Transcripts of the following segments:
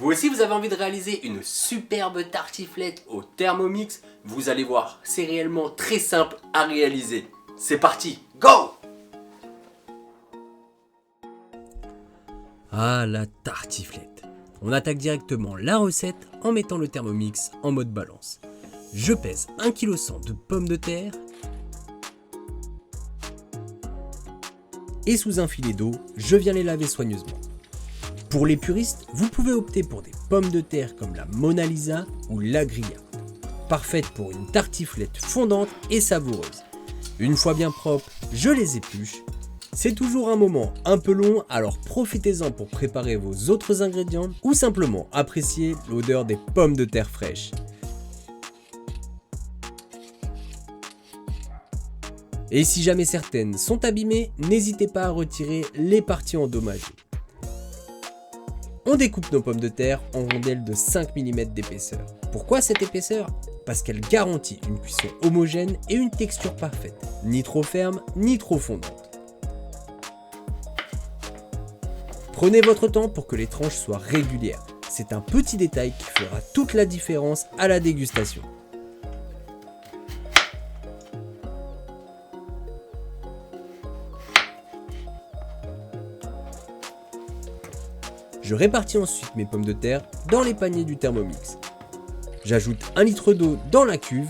Vous aussi vous avez envie de réaliser une superbe tartiflette au Thermomix? Vous allez voir, c'est réellement très simple à réaliser. C'est parti, go! Ah, la tartiflette. On attaque directement la recette en mettant le Thermomix en mode balance. Je pèse 1,1 kg de pommes de terre et sous un filet d'eau, je viens les laver soigneusement. Pour les puristes, vous pouvez opter pour des pommes de terre comme la Mona Lisa ou la Grilla, parfaites pour une tartiflette fondante et savoureuse. Une fois bien propres, je les épluche. C'est toujours un moment un peu long, alors profitez-en pour préparer vos autres ingrédients ou simplement apprécier l'odeur des pommes de terre fraîches. Et si jamais certaines sont abîmées, n'hésitez pas à retirer les parties endommagées. On découpe nos pommes de terre en rondelles de 5 mm d'épaisseur. Pourquoi cette épaisseur? Parce qu'elle garantit une cuisson homogène et une texture parfaite, ni trop ferme, ni trop fondante. Prenez votre temps pour que les tranches soient régulières. C'est un petit détail qui fera toute la différence à la dégustation. Je répartis ensuite mes pommes de terre dans les paniers du Thermomix. J'ajoute 1 litre d'eau dans la cuve.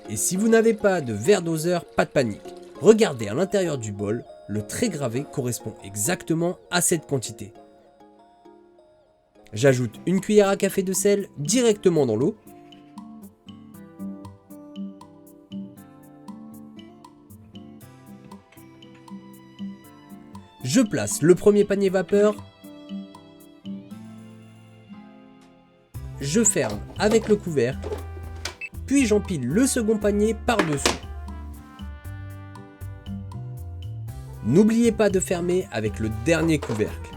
Et si vous n'avez pas de verre doseur, pas de panique. Regardez à l'intérieur du bol, le trait gravé correspond exactement à cette quantité. J'ajoute une cuillère à café de sel directement dans l'eau. Je place le premier panier vapeur. Je ferme avec le couvercle. Puis j'empile le second panier par-dessus. N'oubliez pas de fermer avec le dernier couvercle.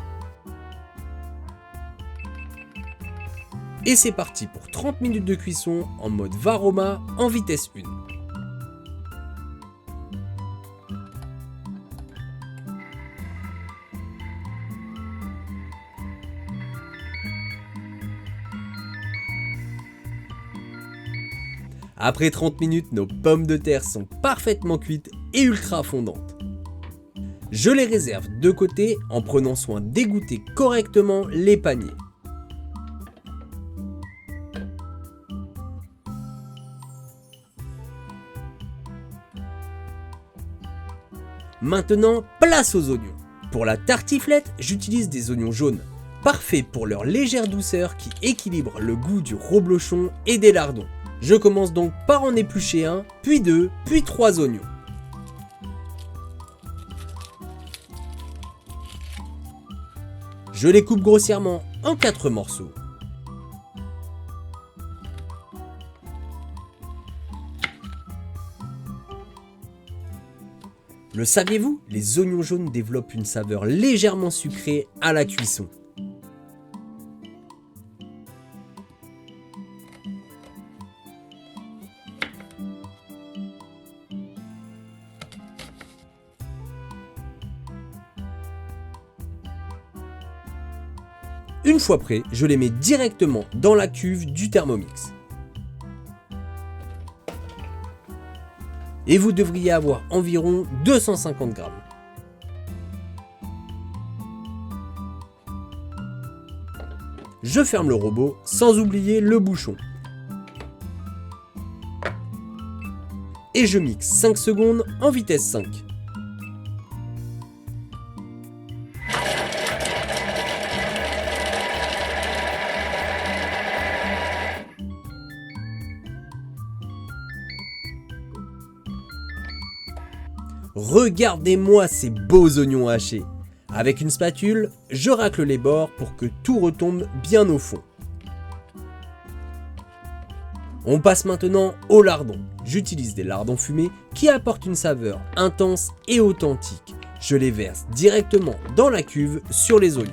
Et c'est parti pour 30 minutes de cuisson en mode Varoma en vitesse 1. Après 30 minutes, nos pommes de terre sont parfaitement cuites et ultra fondantes. Je les réserve de côté en prenant soin d'égoutter correctement les paniers. Maintenant, place aux oignons. Pour la tartiflette, j'utilise des oignons jaunes, parfaits pour leur légère douceur qui équilibre le goût du reblochon et des lardons. Je commence donc par en éplucher un, puis deux, puis trois oignons. Je les coupe grossièrement en 4 morceaux. Le saviez-vous? Les oignons jaunes développent une saveur légèrement sucrée à la cuisson. Une fois prêts, je les mets directement dans la cuve du Thermomix. Et vous devriez avoir environ 250 grammes. Je ferme le robot sans oublier le bouchon. Et je mixe 5 secondes en vitesse 5. Regardez-moi ces beaux oignons hachés. Avec une spatule, je racle les bords pour que tout retombe bien au fond. On passe maintenant aux lardons. J'utilise des lardons fumés qui apportent une saveur intense et authentique. Je les verse directement dans la cuve sur les oignons.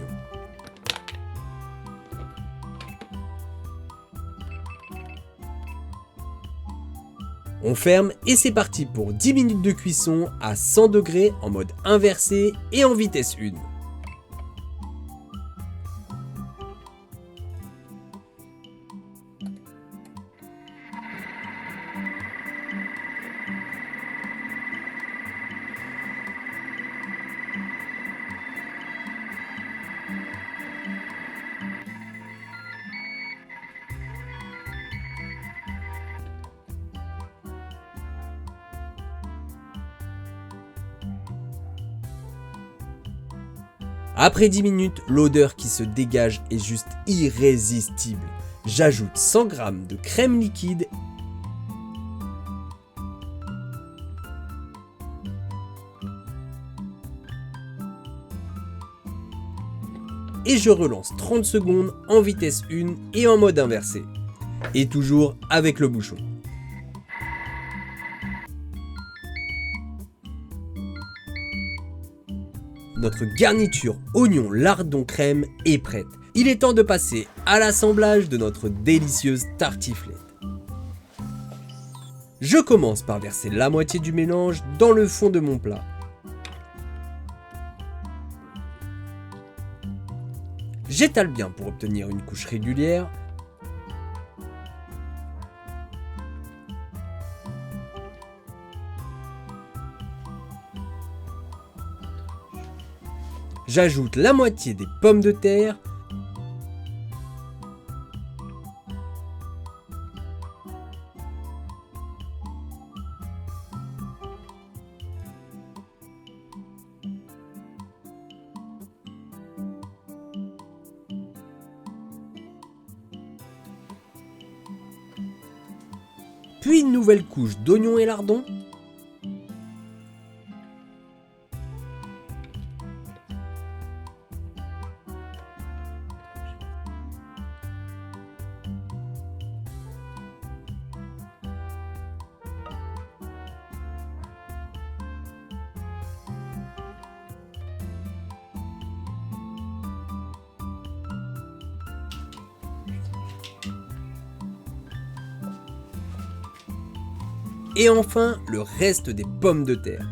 On ferme et c'est parti pour 10 minutes de cuisson à 100 degrés en mode inversé et en vitesse 1. Après 10 minutes, l'odeur qui se dégage est juste irrésistible. J'ajoute 100 g de crème liquide et je relance 30 secondes en vitesse 1 et en mode inversé. Et toujours avec le bouchon. Notre garniture oignon lardon crème est prête. Il est temps de passer à l'assemblage de notre délicieuse tartiflette. Je commence par verser la moitié du mélange dans le fond de mon plat. J'étale bien pour obtenir une couche régulière. J'ajoute la moitié des pommes de terre. Puis une nouvelle couche d'oignons et lardons. Et enfin, le reste des pommes de terre.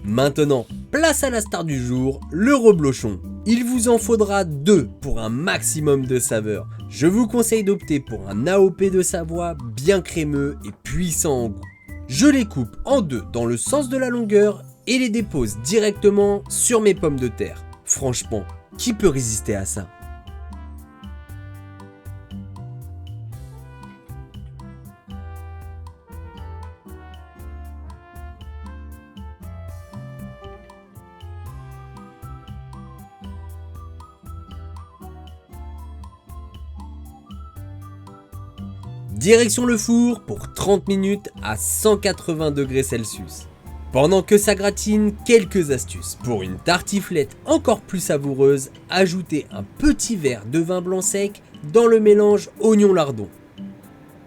Maintenant, place à la star du jour, le reblochon. Il vous en faudra 2 pour un maximum de saveur. Je vous conseille d'opter pour un AOP de Savoie bien crémeux et puissant en goût. Je les coupe en 2 dans le sens de la longueur et les dépose directement sur mes pommes de terre. Franchement, qui peut résister à ça ? Direction le four pour 30 minutes à 180 degrés Celsius. Pendant que ça gratine, quelques astuces. Pour une tartiflette encore plus savoureuse, ajoutez un petit verre de vin blanc sec dans le mélange oignon-lardon.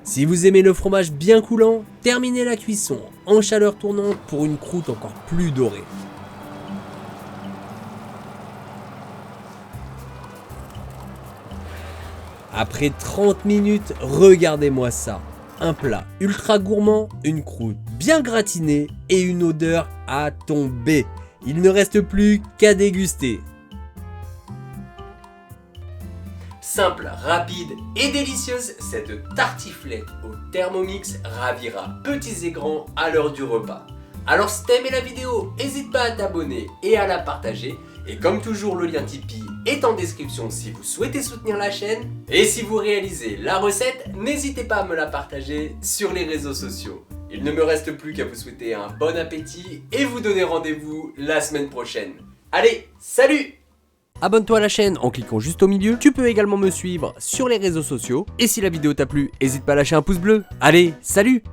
Si vous aimez le fromage bien coulant, terminez la cuisson en chaleur tournante pour une croûte encore plus dorée. Après 30 minutes, regardez-moi ça. Un plat ultra gourmand, une croûte bien gratinée et une odeur à tomber. Il ne reste plus qu'à déguster. Simple, rapide et délicieuse, cette tartiflette au Thermomix ravira petits et grands à l'heure du repas. Alors si t'as aimé la vidéo, n'hésite pas à t'abonner et à la partager. Et comme toujours, le lien Tipeee est en description si vous souhaitez soutenir la chaîne. Et si vous réalisez la recette, n'hésitez pas à me la partager sur les réseaux sociaux. Il ne me reste plus qu'à vous souhaiter un bon appétit et vous donner rendez-vous la semaine prochaine. Allez, salut! Abonne-toi à la chaîne en cliquant juste au milieu. Tu peux également me suivre sur les réseaux sociaux. Et si la vidéo t'a plu, n'hésite pas à lâcher un pouce bleu. Allez, salut!